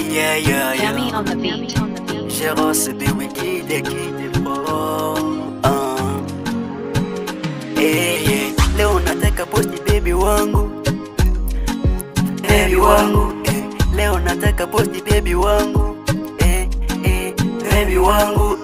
Yeah, yeah, Yummy yeah. on the beat. J'ai reçu des wikis, des pro. Hey, leo nataka posti baby wangu. Baby wangu, leo nataka posti baby wangu. Baby wangu,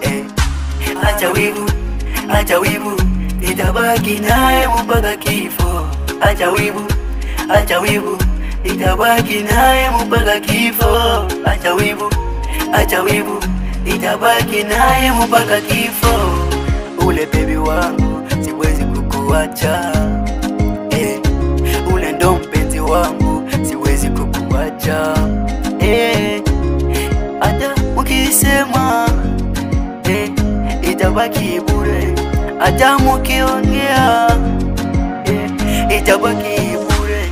acha wivu, nitabaki naye mpaka kifo. Acha wivu, nitabaki naye mpaka kifo. Acha wivu, nitabaki naye mpaka kifo. Ule baby wangu siwezi kukuacha, ule ndo mpenzi wangu siwezi kukuacha, hata mukisema itabaki bure, hata mukiongea itabaki bure.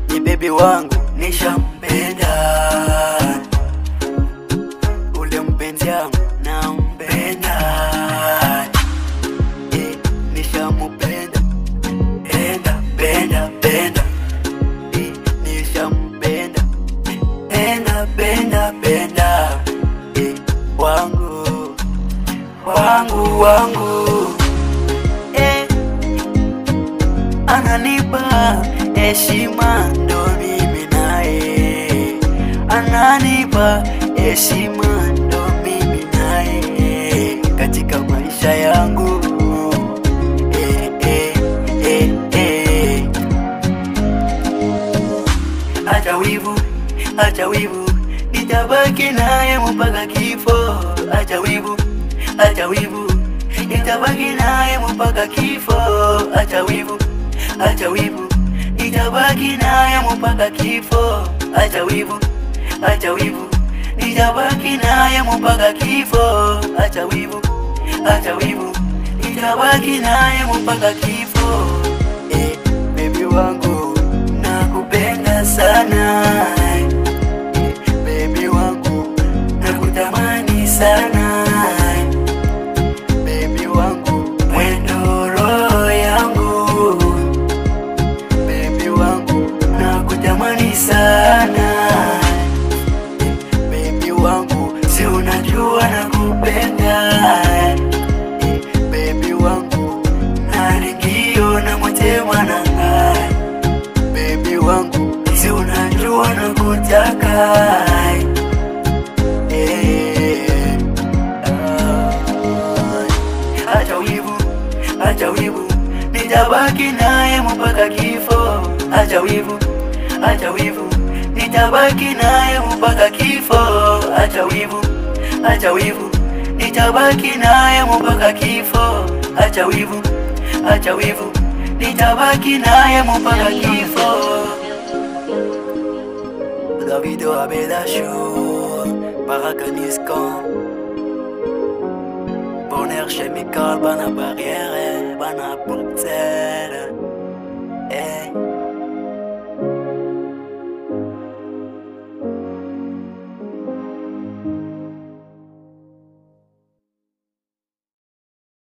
Ni baby wangu nishampenda, ule mpenzi wangu nampenda, nishampenda, penda, nishampenda, penda, wangu, ananipa heshima ndo mimi naye, ananipa heshima ndo mimi naye katika maisha yangu. Acha wivu, nitabaki naye mpaka kifo. Acha wivu, nitabaki naye mpaka kifo. Acha wivu, nitabaki naye mpaka kifo. Acha wivu, nitabaki naye mpaka kifo. Acha wivu, nitabaki naye mpaka kifo. Baby wangu nakupenda sana, baby wangu nakutamani sana, baby wangu mwendo roho yangu, baby wangu nakutamani sana, baby wangu si unajua nakupenda, baby wangu naringio na mutema nanga, baby wangu si unajua nakutaka. Acha wivu, nitabaki naye mpaka kifo. Acha wivu, nitabaki naye mpaka kifo. Acha wivu, nitabaki naye mpaka kifo. Acha wivu, nitabaki naye mpaka kifo. Davido Abeda Show, Baraka Niskan, Bonheur chimical, bana barrière, bana portelle.